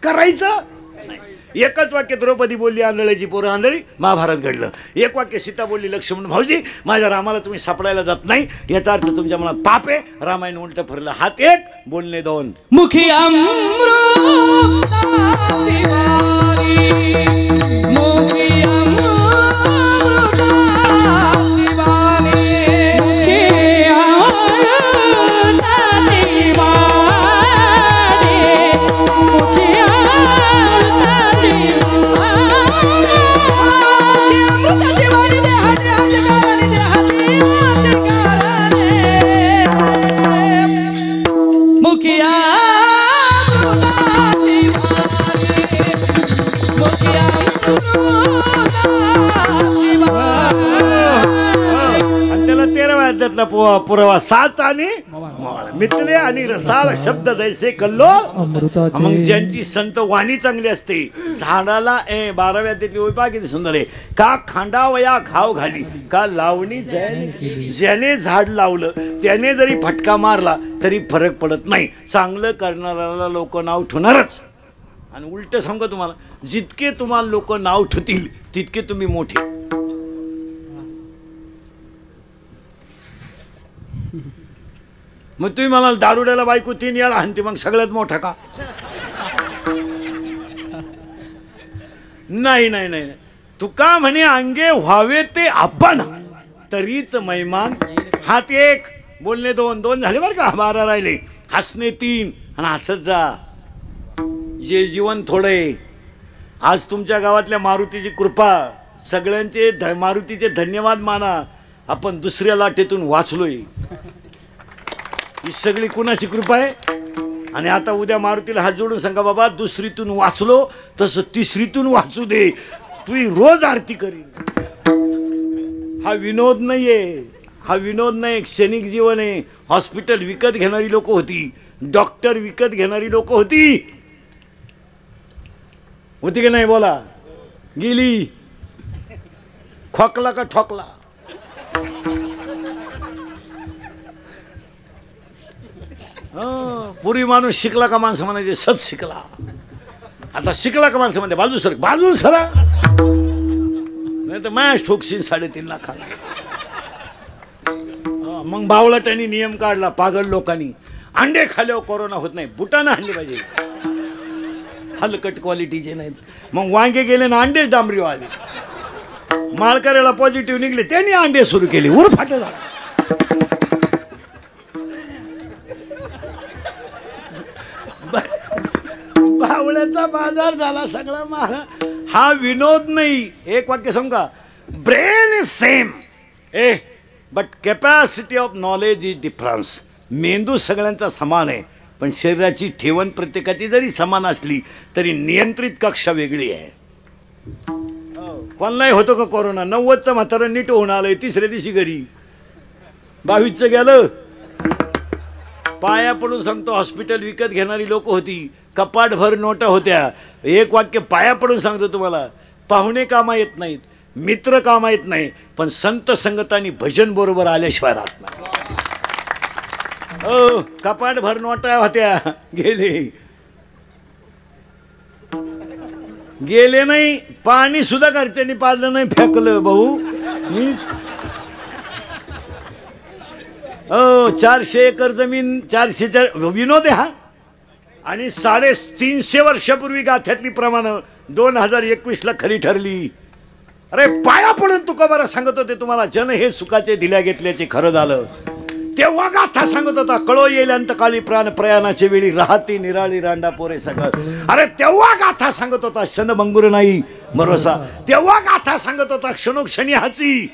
करायचं नाही. एकच वाक्य द्रौपदी बोलली, आंधळ्याची पोरं आंधळी, महाभारत घडलं. एक वाक्य सीता बोलली, लक्ष्मण भाऊजी माझ्या रामाला तुम्ही सापडायला जात नाही, याचा अर्थ तुमच्या मनात पाप आहे, रामायण उलट फिरलं. हात एक, बोलणे 2. मुखी अमृताची वारी, मुखी अमृताची वारी, मुखी अमृताची वारी, मुखी अमृताची वारी, अमृताची वारी देहाची अंधकाराने, देहाची अंधकाराने, मुखिया आणि त्याला 13व्या अध्यायातला पुरावा 7 आणि मितले आणि रसाळ शब्द दैसे कल्लो. मग ज्यांची संत वाणी चांगली असते, झाडाला 12व्या अध्यायातली ओळी किती सुंदर आहे. का खांडावया घाव घाली, का लावणी ज्याने झाड लावलं त्याने जरी फटका मारला तरी फरक पडत नाही. चांगलं करणाऱ्याला लोक नाव ठेवणारच. आणि उलट सांगू तुम्हाला, जितके तुम्हाला लोक नाव ठेवतील तितके तुम्ही मोठे. मग तुम्ही म्हणाल दारुड्याला बायको 3 वेळा हाणते, मग सगळ्यात मोठा का. नाही नाही नाही, तुका म्हणे अंगे व्हावे ते आपण तरीच मैमान. हात एक, बोलणे 2. 2 झाले बरं का, 12 राहिले. हसणे 3, आणि हसत जा. जे जीवन थोडे. आज तुमच्या गावातल्या मारुतीची कृपा, सगळ्यांचे मारुतीचे धन्यवाद माना, आपण दुसऱ्या लाटेतून वाचलोय. ही सगळी कुणाची कृपा आहे. आणि आता उद्या मारुतीला हात जोडून सांगा, बाबा दुसरीतून वाचलो तसं तिसरीतून वाचू दे, तू रोज आरती करीन. हा विनोद नाहीये, हा विनोद नाही, क्षणिक जीवन आहे. हॉस्पिटल विकत घेणारी लोक होती, डॉक्टर विकत घेणारी लोक होती की नाही, बोला. गेली. खोकला का ठोकला. पूर्वी माणूस शिकला का माणसं म्हणायचे सत शिकला. आता शिकला का माणसं म्हणते बाजू सर, बाजू सरा, नाही तर मॅच ठोकशील 3.5 लाखाला. मग बावळटांनी नियम काढला, पागल लोकांनी. अंडे खाल्यावर कोरोना होत नाही, बुटानं आणले पाहिजे, हलकट क्वालिटीचे नाहीत. मग वांगे गेले ना अंडेच डांबरी आले. माळकऱ्याला पॉझिटिव्ह निघले, त्यांनी अंडे सुरू केले, उरफाट झाला. पैशाचा बाजार झाला सगळा हा विनोद नाही. एक वाक्य सांगू का, brain is same but capacity of knowledge is difference. मेंदू सगळ्यांचा समान आहे, पण शरीराची ठेवण प्रत्येकाची जरी समान असली तरी नियंत्रित कक्षा वेगळी आहे. कोणालाही होतो का कोरोना? 90चं म्हातारं नीट होऊन आलंय, तिसऱ्या दिवशी घरी. 22चं गेलं. पाया पडून सांगतो, हॉस्पिटल विकत घेणारी लोक होती, कपाटभर नोटा होत्या. एक वाक्य पाया पडून सांगतो तुम्हाला, पाहुणे कामा येत नाहीत, मित्र कामा येत नाही, पण संत संगत आणि भजन बरोबर आल्याशिवाय राहत नाही. कपाटभर नोटा होत्या, गेले नाही. पाणी सुद्धा घरच्यांनी पाजलं नाही, फेकलं भाऊ. 400 एकर जमीन, 400 विनोद आहे हा. आणि 350 वर्षापूर्वी गाथ्यातली प्रमाण 2021ला खरी ठरली. अरे पाया पडून तुका बरं सांगत होते तुम्हाला, जन हे सुखाचे दिल्या घेतल्याचे खरं झालं. तेव्हा गाथा सांगत होता, कळो येईल अंत काळी प्राण प्रयाणाच्या वेळी राहती निराळी रांडा पोरे सगळं. अरे तेव्हा गाथा सांगत होता, क्षणभंगुर नाही भरोसा. तेव्हा गाथा सांगत होता, क्षणोक्षणी हाची.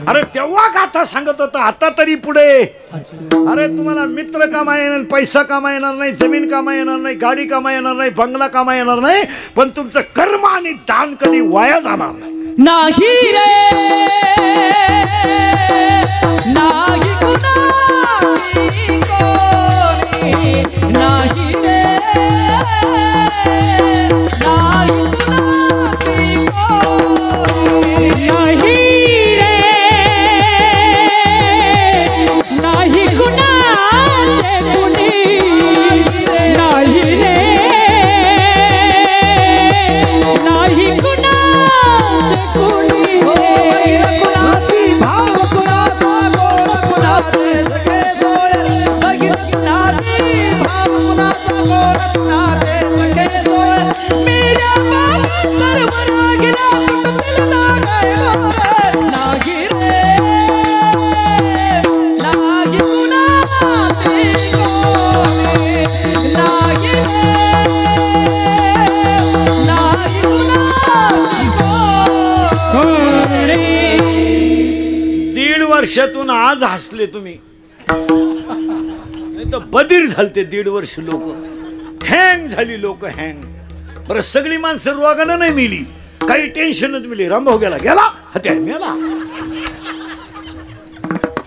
अरे तेव्हा गाथा सांगत होता, आता तरी पुढे. अरे तुम्हाला मित्र कामा येणार, पैसा कामा येणार नाही, जमीन कामा येणार नाही, गाडी कामा येणार नाही, बंगला कामा येणार नाही, पण तुमचं कर्म आणि दान कधी वाया जाणार नाही रे. नाही कुणाची कोणी, नाही रे. नाही कुणाची कोणी, नाही रे. नाही कुणाचे कुणी, नाही रे. नाही कुणाचे कुणी. कुणाची भाव कुणाचा गोर कुणाचे सगळे सोय. बघित कुणाची भाव कुणाचा गोर कुणाचे सगळे सोय. मेऱ्या बाबा सर्व रागिला कुटुंबील नागाय गोर. नाही रे. नाही कुणाची कोणी, नाही रे. नाही कुणाची कोणी. 1.5 वर्षातून आज हसले तुम्ही, नाही तर बधीर झालते 1.5 वर्ष. लोक हँग झाली, लोक हँग. बरं सगळी माणसं रोगानं नाही मिली, काही टेन्शनच मिली. रामभाऊ गेला हत्या मेला.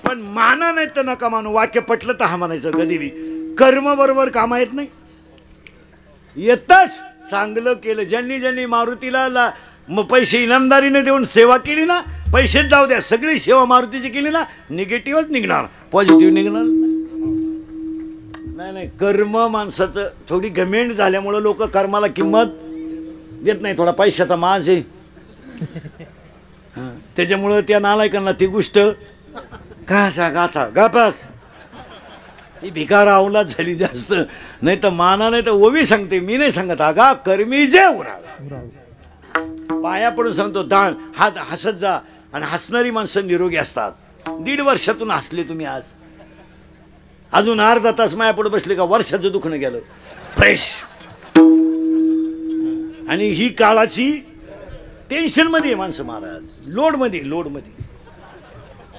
पण माना नाही तर नका मानू. वाक्य पटलं तर हा म्हणायचं कधी बी. कर्म बरोबर कामा येत नाही, येतच. चांगलं केलं, ज्यांनी मारुतीला पैसे इनामदारीने देऊन सेवा केली ना, पैसेच जाऊ द्या, सगळी सेवा मारुतीची केली ना, निगेटिव्हच निघणार, पॉझिटिव्ह निघणार नाही. कर्म माणसाचं थोडी घमेंड झाल्यामुळं लोक कर्माला किंमत देत नाही. थोडा पैशाचा माज आहे, त्याच्यामुळं त्या नालायकांना ती गोष्ट का गाथा गापास ही भिकार अवलाद झाली जास्त. नाही तर माना, नाही तर ओवी सांगते, मी नाही सांगत. आगा कर्मी जे उराव. पाया पडून सांगतो, दान हात हसत जा. आणि हसणारी माणसं निरोगी असतात. 1.5 वर्षातून हसले तुम्ही आज. अजून अर्धा तास माया पुढे बसले का वर्षाचं दुखणं गेलं फ्रेश. आणि ही काळाची टेन्शन मध्ये माणसं महाराज, लोड मध्ये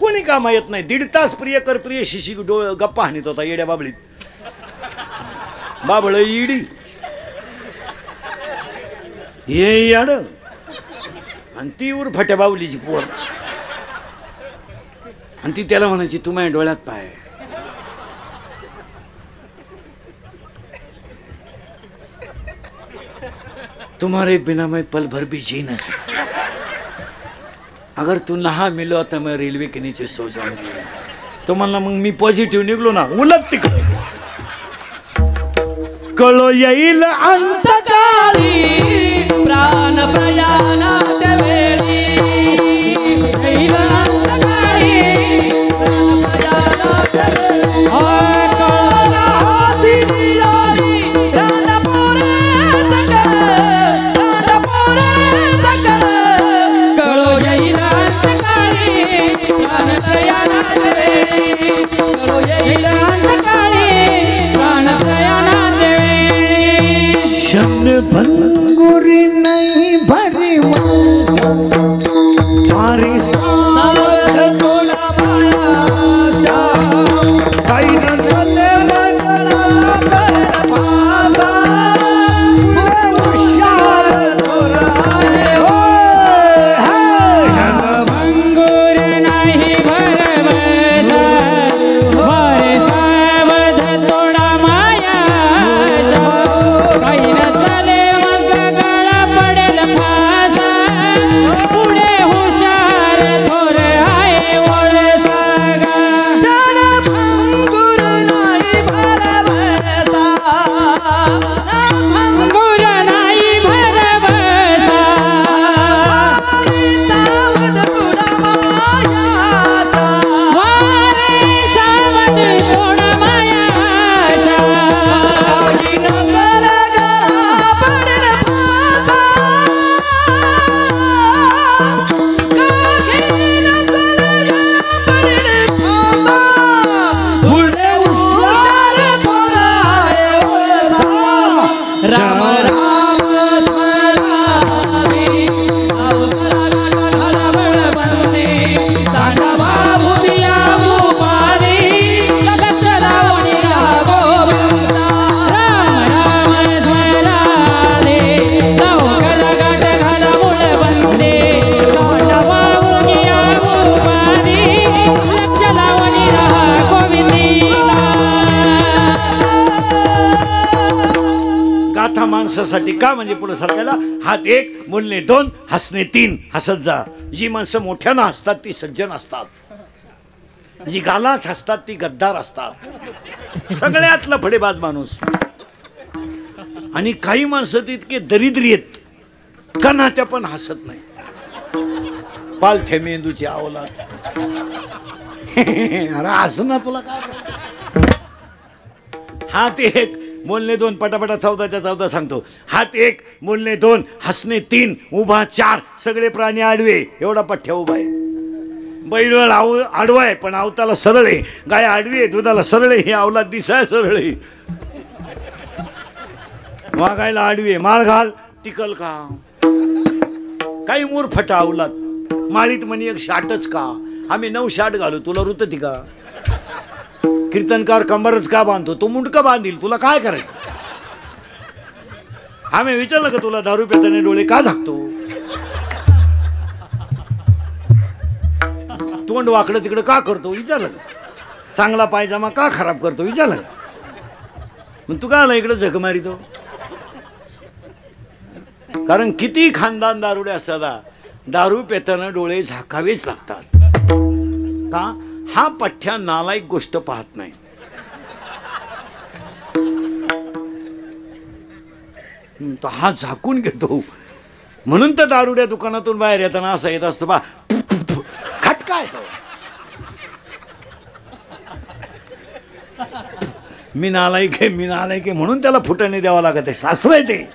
कोणी कामा येत नाही. 1.5 तास प्रिय कर प्रिय शिशी गप्पा हाणीत होता येड्या बाबळीत. बाबळ इडी हे याड आणि ती फट्या बावलीची पोर. आणि ती त्याला म्हणायची, तू माझ्या डोळ्यात पाय. तुम्हारे बिना मैं पल भर भी जी न सकता. अगर तू नहा मिलो तो मैं रेल्वे के नीचे सो जाऊंगी. तो म्हणला मग मी पॉझिटिव्ह निघलो ना, उलट तिकडे. कळो येईल अंतकाळी प्राण प्रयाणाच्या वेळी. येईल अंतकाळी प्राण प्रयाणाच्या वेळी. कळला हाती निराळी रानपोरे सकळ, रानपोरे सकळ. कळो येईल अंतकाळी प्राण प्रयाणाच्या वेळी. कळो येईल अंतकाळी प्राण प्रयाणाच्या वेळी. क्षण भंग अंगूरी नहीं भरी मारी सावध थोडा मायाशा काही न चले मंगळा कर पासा हुशार थोडा आहे हो अंगूर नाही भरवसा वारे सावध थोडा मायाशा काही न चले मग गळा पडेल फासा पुढे हुशार थोर आहे वळसा क्षण भंगुर नाही भरवसा अंगूर नाही भरवसा सावध थोडा मायाशा वारे सावध थोडा मायाशा काही न चले गळा पडेल फासा काही न चले गळा पडेल फासा पुढे हुशार थोडा आहे वळसा राम राम स्मरावे अवघरा घराबळ बनते तांडवा भुतिया भूपाने लक्ष लावणी गोविंदा राम राम स्मराले लवकर गाठ घाला मुळ बंदे सोंडवा उगिया भूपाने लक्ष लावणी राहा गोविंदीला गाथा माणसासाठी का म्हणजे पुढे सरकायला हात एक बोलणे दोन हसणे तीन हसत जा. जी माणसं मोठ्यानं हसतात ती सज्जन असतात, जी गालात हसतात ती गद्दार असतात, सगळ्यातला फडेबाज माणूस. आणि काही माणसं तितके दरिद्री आहेत का नात्या पण हसत नाही. पालथे मेंदूची अवलाद. अरे हसू ना तुला काय. हात एक बोलणे दोन पटापटा 14च्या 14 सांगतो. हात एक बोलणे दोन हसणे तीन उभा चार सगळे प्राणी आडवे एवढा पठ्ठ्या उभा आहे. बैल आडवा आहे पण आवताला सरळ आहे. गाय आडवी आहे दुधाला सरळ आहे. हे अवलाद दिसाय सरळ आहे. वागायला आडवी आहे. माळ घाल टिकल का. काही मूर्फटा अवलाद. माळीत म्हणे एक शाटच का. आम्ही 9 शाट घालू तुला रुतती का. कीर्तनकार कंबरच का बांधतो तो मुंडका बांधील तुला काय करायचं. आम्ही विचारलं का तुला दारू पिताने डोळे का झाकतो. तोंड वाकडं तिकडं का करतो विचारलं का. चांगला पायजामा का खराब करतो विचारलं का. मग तू का आला इकडं झक मारितो. कारण किती खानदान दारुडे असताना दारू पिताना डोळे झाकावेच लागतात. का हा पठ्ठ्या नालायक गोष्ट पाहत नाही. तो हा झाकून घेतो म्हणून तर दारुड्या दुकानातून बाहेर येताना असं येत असतो बा खटका येतो. मी नालायक आहे मी नालायक आहे म्हणून त्याला फुटाणे द्यावा लागत आहे. सासू आहे ते.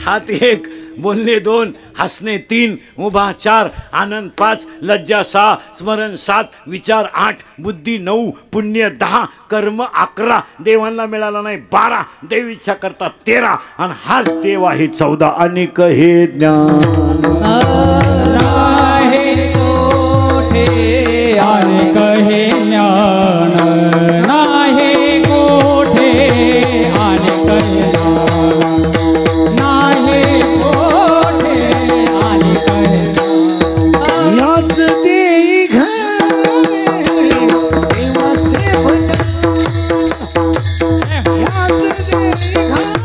हात एक बोलणे दोन हसणे तीन उभा चार आनंद 5 लज्जा 6 स्मरण 7 विचार 8 बुद्धी 9 पुण्य 10 कर्म 11 देवांना मिळाला नाही 12 देव इच्छा करता 13 आणि हाच देव आहे 14 अनेक हे ज्ञान. आहे कोठे अनेक हे ज्ञान नाही कोठे अनेक हे ज्ञान नाही कोठे अनेक हे ज्ञान. याच देई घावे देवाचे भजन. याच देई घावे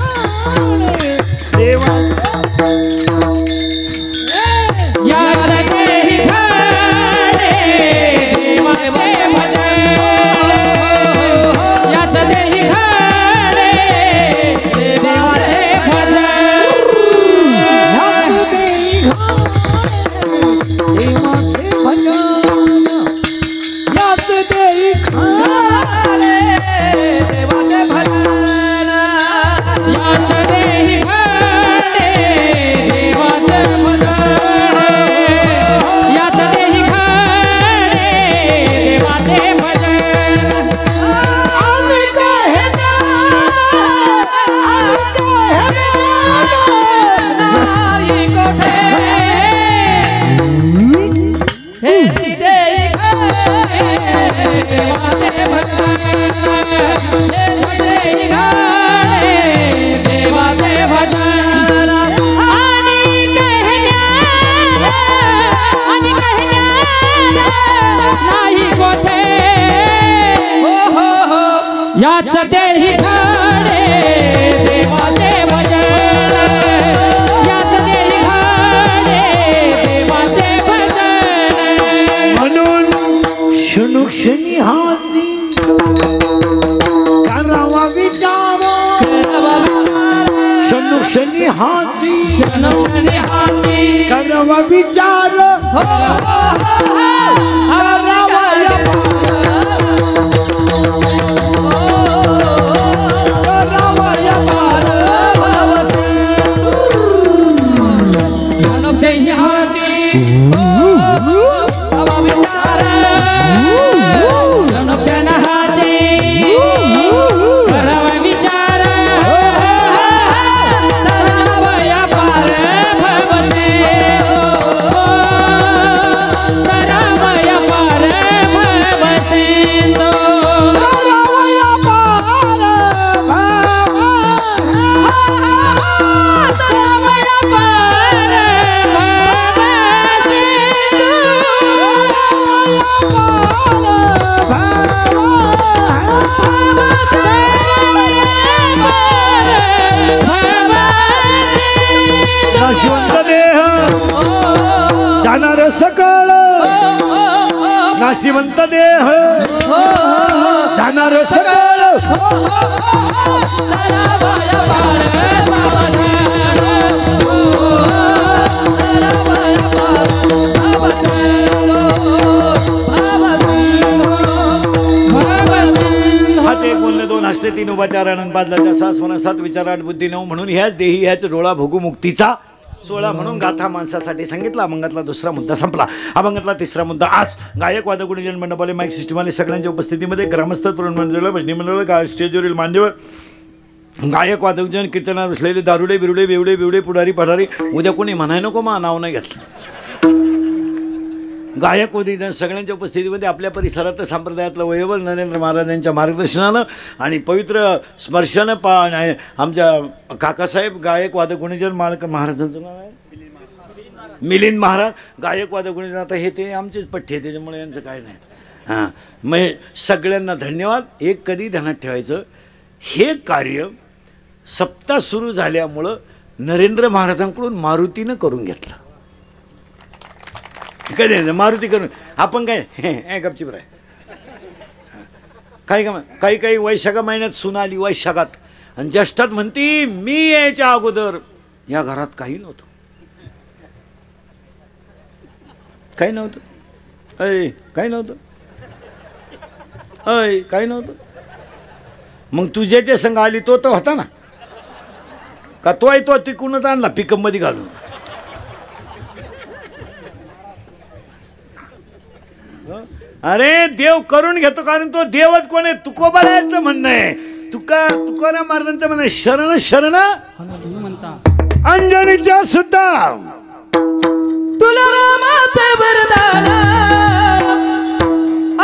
देवा. या क्षणी हाती क्षणक्षणी हाती करावा विचार नाशिवंत देह जाणार सकाळ नाशिवंत देह जाणार सकाळ हात एक बोलले दोन हस्ते तीन उपाचार आनंद बादला सास म्हणा सात विचार आठ बुद्धी नऊ म्हणून ह्याच देही ह्याच डोळा भोगू मुक्तीचा 16 म्हणून गाथा माणसासाठी सांगितला. अभंगातला दुसरा मुद्दा संपला. अभंगातला तिसरा मुद्दा आज गायक वादक गुणीजन मंडपाले माईक सिस्टमवाले सगळ्यांच्या उपस्थितीमध्ये ग्रामस्थ तरुण मंडळ भजनी मंडळ स्टेजवरील मान्यवर गायक वादकजन कीर्तनावर बसलेले दारुडे बिरुडे बेवडे बिवडे पुढारी पढारी उद्या कोणी म्हणाय नको मा नाव नाही घेतलं. गायक वादकजन सगळ्यांच्या उपस्थितीमध्ये आपल्या परिसरात संप्रदायातलं वैभव नरेंद्र महाराजांच्या मार्गदर्शनानं आणि पवित्र स्पर्शानं आमच्या काकासाहेब गायक वादक गुणीजन माळकर महाराजांचं नाव आहे मिलिंद महाराज गायक वादक गुणीजन. आता हे ते आमचेच पठ्ठे आहे त्याच्यामुळे यांचं काय नाही. हां मग सगळ्यांना धन्यवाद. एक कधी ध्यानात ठेवायचं हे कार्य सप्ताह सुरू झाल्यामुळं नरेंद्र महाराजांकडून मारुतीनं करून घेतलं. कधी मारुती करून आपण काय गपचिप राय काही काही वैशाखा महिन्यात सुना आली वैशाखात आणि ज्येष्ठात म्हणती मी यायच्या अगोदर या घरात काही नव्हतं काही नव्हतं अय काही नव्हतं अय काही नव्हतं. मग तुझे जे संघ आली तो तर होता ना का तोय तो तिकूनच आणला पिकअप मध्ये घालून. अरे देव करून घेतो कारण तो देवच कोण आहे तुकोबारायचं म्हणणं आहे. तुकाराम महाराजांचं म्हणणं आहे शरण शरण अंजनीच्या सुद्धा तुला रामाचं वरदान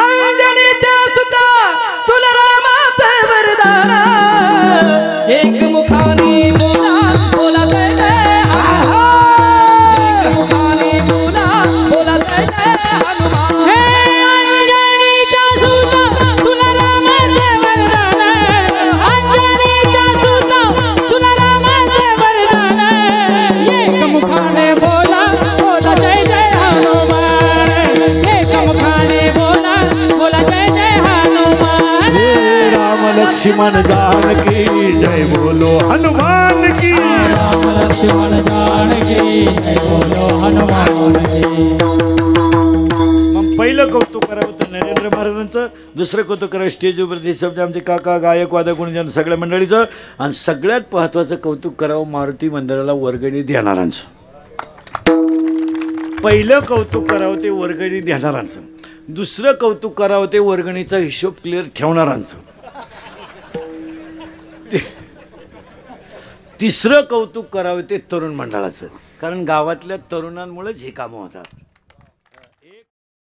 अंजनीच्या सुद्धा तुला रामाचं वरदान एक मुखाने बोला बोला जय जय एक मुखाने बोला बोला जय जय हनुमान. लक्ष्मण जानकी जय बोलो हनुमान की राम लक्ष्मण जानकी जय बोलो हनुमान की. मग पहिलं कौतुक करावं तर नरेंद्र महाराजांचं. दुसरं कौतुक करावं स्टेजवरती शब्द आमचे काका गायक वादक गुणजन सगळ्या मंडळीचं. आणि सगळ्यात महत्त्वाचं कौतुक करावं मारुती मंदिराला वर्गणी देणाऱ्यांचं. पहिलं कौतुक करावं ते वर्गणी देणाऱ्यांचं. दुसरं कौतुक करावं ते वर्गणीचा हिशोब क्लिअर ठेवणाऱ्यांचं. तिसरं कौतुक करावं ते तरुण मंडळाचं कारण गावातल्या तरुणांमुळेच ही कामं होतात.